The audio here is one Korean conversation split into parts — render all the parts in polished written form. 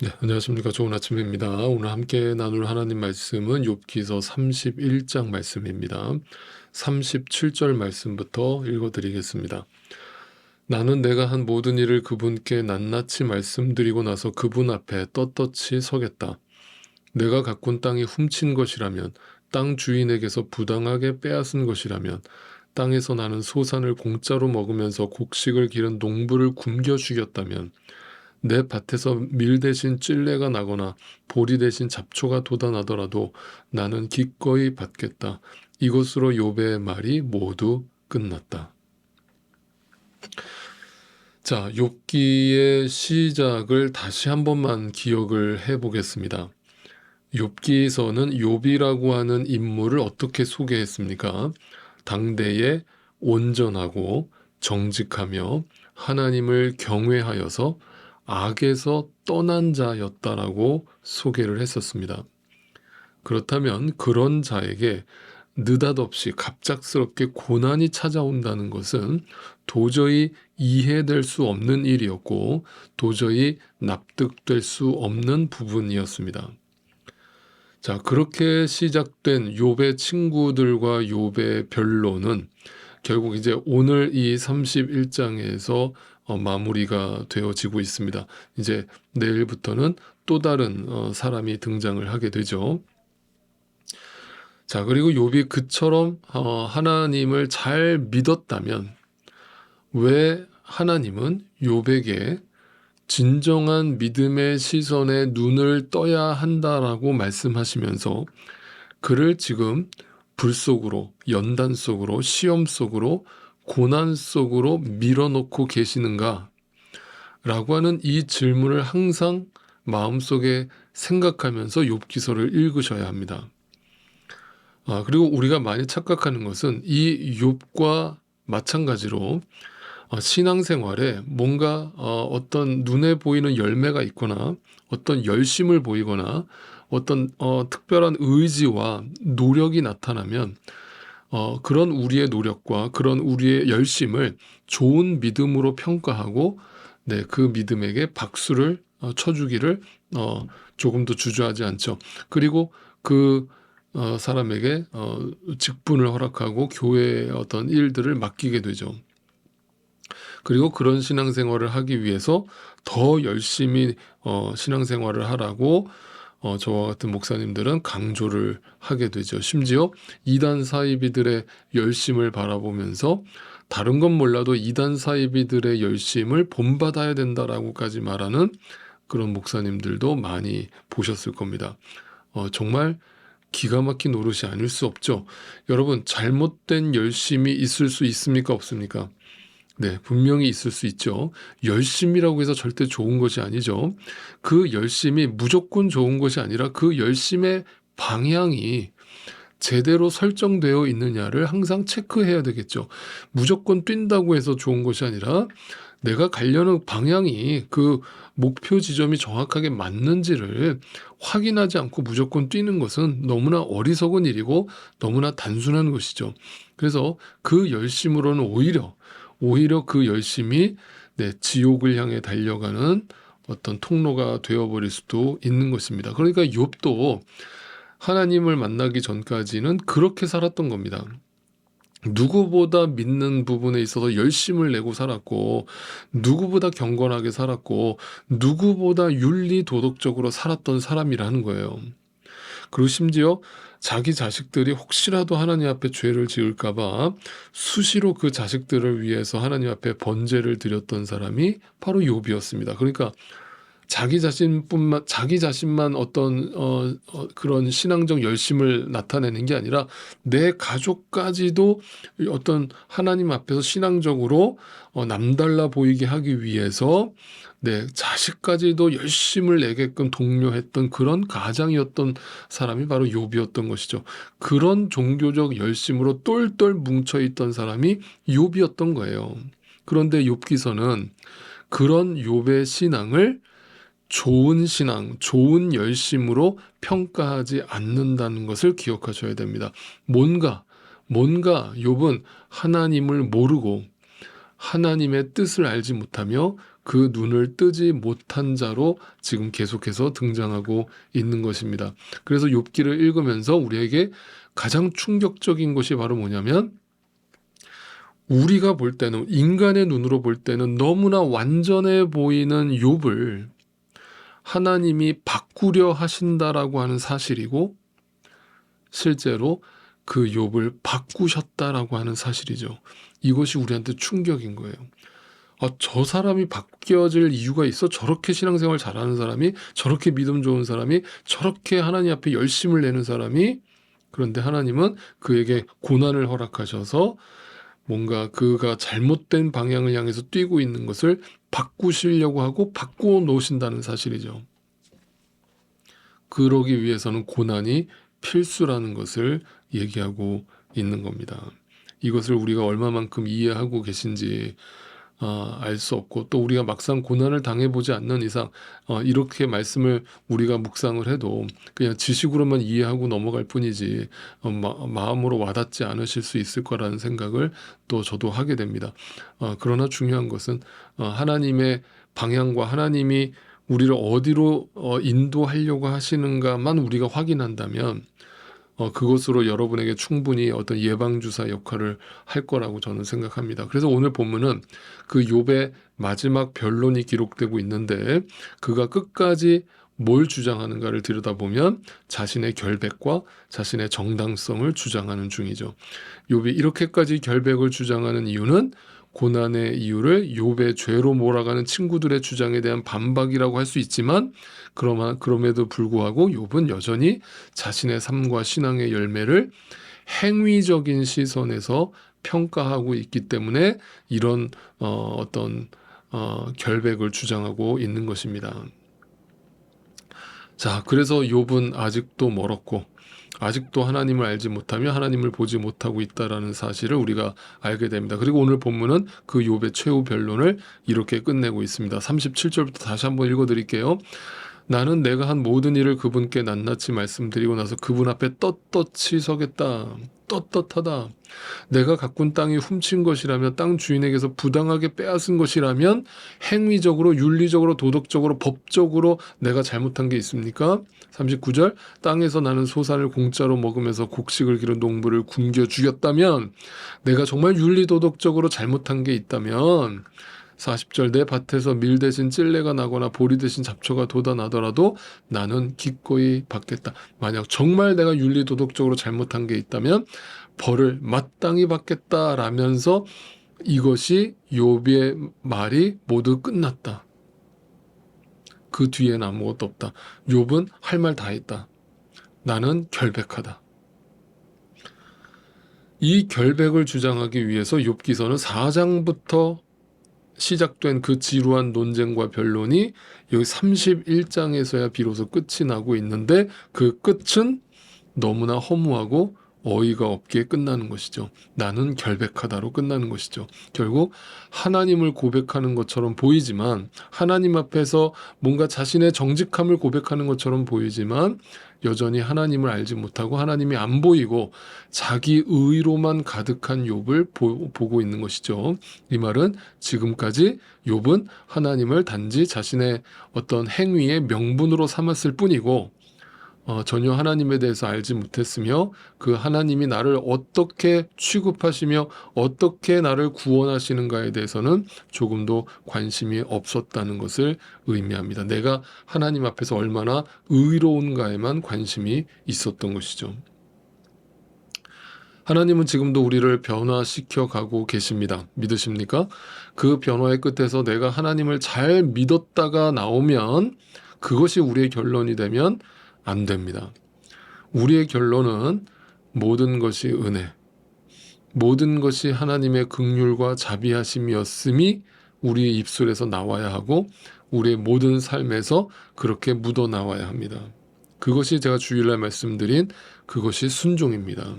네, 안녕하십니까. 좋은 아침입니다. 오늘 함께 나눌 하나님 말씀은 욥기서 31장 말씀입니다. 37절 말씀부터 읽어드리겠습니다. 나는 내가 한 모든 일을 그분께 낱낱이 말씀드리고 나서 그분 앞에 떳떳이 서겠다. 내가 가꾼 땅이 훔친 것이라면, 땅 주인에게서 부당하게 빼앗은 것이라면, 땅에서 나는 소산을 공짜로 먹으면서 곡식을 기른 농부를 굶겨 죽였다면, 내 밭에서 밀 대신 찔레가 나거나 보리 대신 잡초가 돋아나더라도 나는 기꺼이 받겠다. 이것으로 욥의 말이 모두 끝났다. 자, 욥기의 시작을 다시 한 번만 기억을 해보겠습니다. 욥기서는 욥이라고 하는 인물을 어떻게 소개했습니까? 당대에 온전하고 정직하며 하나님을 경외하여서 악에서 떠난 자였다라고 소개를 했었습니다. 그렇다면 그런 자에게 느닷없이 갑작스럽게 고난이 찾아온다는 것은 도저히 이해될 수 없는 일이었고 도저히 납득될 수 없는 부분이었습니다. 자, 그렇게 시작된 욥의 친구들과 욥의 변론은 결국 이제 오늘 이 31장에서 마무리가 되어지고 있습니다. 이제 내일부터는 또 다른 사람이 등장을 하게 되죠. 자, 그리고 욥이 그처럼 하나님을 잘 믿었다면 왜 하나님은 욥에게 진정한 믿음의 시선에 눈을 떠야 한다라고 말씀하시면서 그를 지금 불 속으로, 연단 속으로, 시험 속으로, 고난 속으로 밀어넣고 계시는가? 라고 하는 이 질문을 항상 마음속에 생각하면서 욥기서를 읽으셔야 합니다. 그리고 우리가 많이 착각하는 것은 이 욥과 마찬가지로 신앙생활에 뭔가 어떤 눈에 보이는 열매가 있거나 어떤 열심을 보이거나 어떤 특별한 의지와 노력이 나타나면 그런 우리의 노력과 그런 우리의 열심을 좋은 믿음으로 평가하고 그 믿음에게 박수를 쳐주기를 조금도 주저하지 않죠. 그리고 그 사람에게 직분을 허락하고 교회의 어떤 일들을 맡기게 되죠. 그리고 그런 신앙생활을 하기 위해서 더 열심히 신앙생활을 하라고 저와 같은 목사님들은 강조를 하게 되죠. 심지어 이단 사이비들의 열심을 바라보면서 다른 건 몰라도 이단 사이비들의 열심을 본받아야 된다라고까지 말하는 그런 목사님들도 많이 보셨을 겁니다. 정말 기가 막힌 노릇이 아닐 수 없죠. 여러분, 잘못된 열심이 있을 수 있습니까? 없습니까? 네, 분명히 있을 수 있죠. 열심이라고 해서 절대 좋은 것이 아니죠. 그 열심이 무조건 좋은 것이 아니라 그 열심의 방향이 제대로 설정되어 있느냐를 항상 체크해야 되겠죠. 무조건 뛴다고 해서 좋은 것이 아니라 내가 가려는 방향이 그 목표 지점이 정확하게 맞는지를 확인하지 않고 무조건 뛰는 것은 너무나 어리석은 일이고 너무나 단순한 것이죠. 그래서 그 열심으로는 오히려 그 열심이 지옥을 향해 달려가는 어떤 통로가 되어버릴 수도 있는 것입니다. 그러니까 욥도 하나님을 만나기 전까지는 그렇게 살았던 겁니다. 누구보다 믿는 부분에 있어서 열심을 내고 살았고 누구보다 경건하게 살았고 누구보다 윤리 도덕적으로 살았던 사람이라는 거예요. 그리고 심지어 자기 자식들이 혹시라도 하나님 앞에 죄를 지을까 봐 수시로 그 자식들을 위해서 하나님 앞에 번제를 드렸던 사람이 바로 욥이었습니다. 그러니까 자기 자신만 어떤 그런 신앙적 열심을 나타내는 게 아니라 내 가족까지도 어떤 하나님 앞에서 신앙적으로 남달라 보이게 하기 위해서 내 자식까지도 열심을 내게끔 독려했던 그런 가장이었던 사람이 바로 욥이었던 것이죠. 그런 종교적 열심으로 똘똘 뭉쳐있던 사람이 욥이었던 거예요. 그런데 욥기서는 그런 욥의 신앙을 좋은 신앙, 좋은 열심으로 평가하지 않는다는 것을 기억하셔야 됩니다. 뭔가 욥은 하나님을 모르고 하나님의 뜻을 알지 못하며 그 눈을 뜨지 못한 자로 지금 계속해서 등장하고 있는 것입니다. 그래서 욥기를 읽으면서 우리에게 가장 충격적인 것이 바로 뭐냐면, 우리가 볼 때는, 인간의 눈으로 볼 때는 너무나 완전해 보이는 욥을 하나님이 바꾸려 하신다라고 하는 사실이고, 실제로 그 욥을 바꾸셨다라고 하는 사실이죠. 이것이 우리한테 충격인 거예요. 저 사람이 바뀌어질 이유가 있어? 저렇게 신앙생활 잘하는 사람이, 저렇게 믿음 좋은 사람이, 저렇게 하나님 앞에 열심을 내는 사람이, 그런데 하나님은 그에게 고난을 허락하셔서 뭔가 그가 잘못된 방향을 향해서 뛰고 있는 것을 바꾸시려고 하고 바꾸어 놓으신다는 사실이죠. 그러기 위해서는 고난이 필수라는 것을 얘기하고 있는 겁니다. 이것을 우리가 얼마만큼 이해하고 계신지 알 수 없고, 또 우리가 막상 고난을 당해보지 않는 이상 이렇게 말씀을 우리가 묵상을 해도 그냥 지식으로만 이해하고 넘어갈 뿐이지 마음으로 와닿지 않으실 수 있을 거라는 생각을 또 저도 하게 됩니다. 그러나 중요한 것은 하나님의 방향과 하나님이 우리를 어디로 인도하려고 하시는가만 우리가 확인한다면 그것으로 여러분에게 충분히 어떤 예방주사 역할을 할 거라고 저는 생각합니다. 그래서 오늘 본문은 그 욥의 마지막 변론이 기록되고 있는데, 그가 끝까지 뭘 주장하는가를 들여다보면 자신의 결백과 자신의 정당성을 주장하는 중이죠. 욥이 이렇게까지 결백을 주장하는 이유는 고난의 이유를 욥의 죄로 몰아가는 친구들의 주장에 대한 반박이라고 할 수 있지만, 그럼에도 불구하고 욥은 여전히 자신의 삶과 신앙의 열매를 행위적인 시선에서 평가하고 있기 때문에 이런 결백을 주장하고 있는 것입니다. 자, 그래서 욥은 아직도 멀었고, 아직도 하나님을 알지 못하며 하나님을 보지 못하고 있다라는 사실을 우리가 알게 됩니다. 그리고 오늘 본문은 그 욥의 최후 변론을 이렇게 끝내고 있습니다. 37절부터 다시 한번 읽어드릴게요. 나는 내가 한 모든 일을 그분께 낱낱이 말씀드리고 나서 그분 앞에 떳떳이 서겠다. 떳떳하다. 내가 가꾼 땅이 훔친 것이라면, 땅 주인에게서 부당하게 빼앗은 것이라면 행위적으로, 윤리적으로, 도덕적으로, 법적으로 내가 잘못한 게 있습니까? 39절, 땅에서 나는 소산을 공짜로 먹으면서 곡식을 기른 농부를 굶겨 죽였다면, 내가 정말 윤리도덕적으로 잘못한 게 있다면, 40절, 내 밭에서 밀 대신 찔레가 나거나 보리 대신 잡초가 돋아나더라도 나는 기꺼이 받겠다. 만약 정말 내가 윤리도덕적으로 잘못한 게 있다면 벌을 마땅히 받겠다라면서 이것이 욥의 말이 모두 끝났다. 그 뒤엔 아무것도 없다. 욥은 할 말 다 했다. 나는 결백하다. 이 결백을 주장하기 위해서 욥기서는 4장부터 시작된 그 지루한 논쟁과 변론이 여기 31장에서야 비로소 끝이 나고 있는데, 그 끝은 너무나 허무하고 어이가 없게 끝나는 것이죠. 나는 결백하다로 끝나는 것이죠. 결국 하나님을 고백하는 것처럼 보이지만, 하나님 앞에서 뭔가 자신의 정직함을 고백하는 것처럼 보이지만 여전히 하나님을 알지 못하고 하나님이 안 보이고 자기 의로만 가득한 욥을 보고 있는 것이죠. 이 말은 지금까지 욥은 하나님을 단지 자신의 어떤 행위의 명분으로 삼았을 뿐이고 전혀 하나님에 대해서 알지 못했으며, 그 하나님이 나를 어떻게 취급하시며 어떻게 나를 구원하시는가에 대해서는 조금도 관심이 없었다는 것을 의미합니다. 내가 하나님 앞에서 얼마나 의로운가에만 관심이 있었던 것이죠. 하나님은 지금도 우리를 변화시켜 가고 계십니다. 믿으십니까? 그 변화의 끝에서 내가 하나님을 잘 믿었다가 나오면, 그것이 우리의 결론이 되면 안 됩니다. 우리의 결론은 모든 것이 은혜, 모든 것이 하나님의 긍휼과 자비하심이었음이 우리의 입술에서 나와야 하고 우리의 모든 삶에서 그렇게 묻어 나와야 합니다. 그것이 제가 주일날 말씀드린 그것이 순종입니다.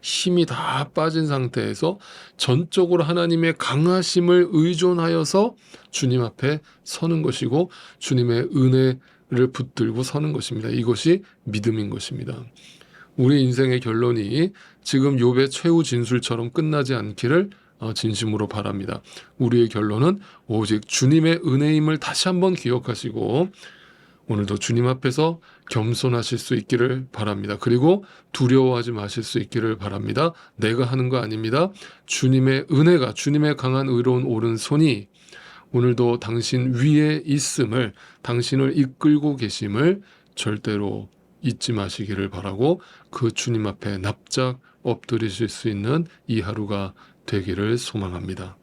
힘이 다 빠진 상태에서 전적으로 하나님의 강하심을 의존하여서 주님 앞에 서는 것이고 주님의 은혜를 붙들고 서는 것입니다. 이것이 믿음인 것입니다. 우리 인생의 결론이 지금 욥의 최후 진술처럼 끝나지 않기를 진심으로 바랍니다. 우리의 결론은 오직 주님의 은혜임을 다시 한번 기억하시고 오늘도 주님 앞에서 겸손하실 수 있기를 바랍니다. 그리고 두려워하지 마실 수 있기를 바랍니다. 내가 하는 거 아닙니다. 주님의 은혜가, 주님의 강한 의로운 오른손이 오늘도 당신 위에 있음을, 당신을 이끌고 계심을 절대로 잊지 마시기를 바라고 그 주님 앞에 납작 엎드리실 수 있는 이 하루가 되기를 소망합니다.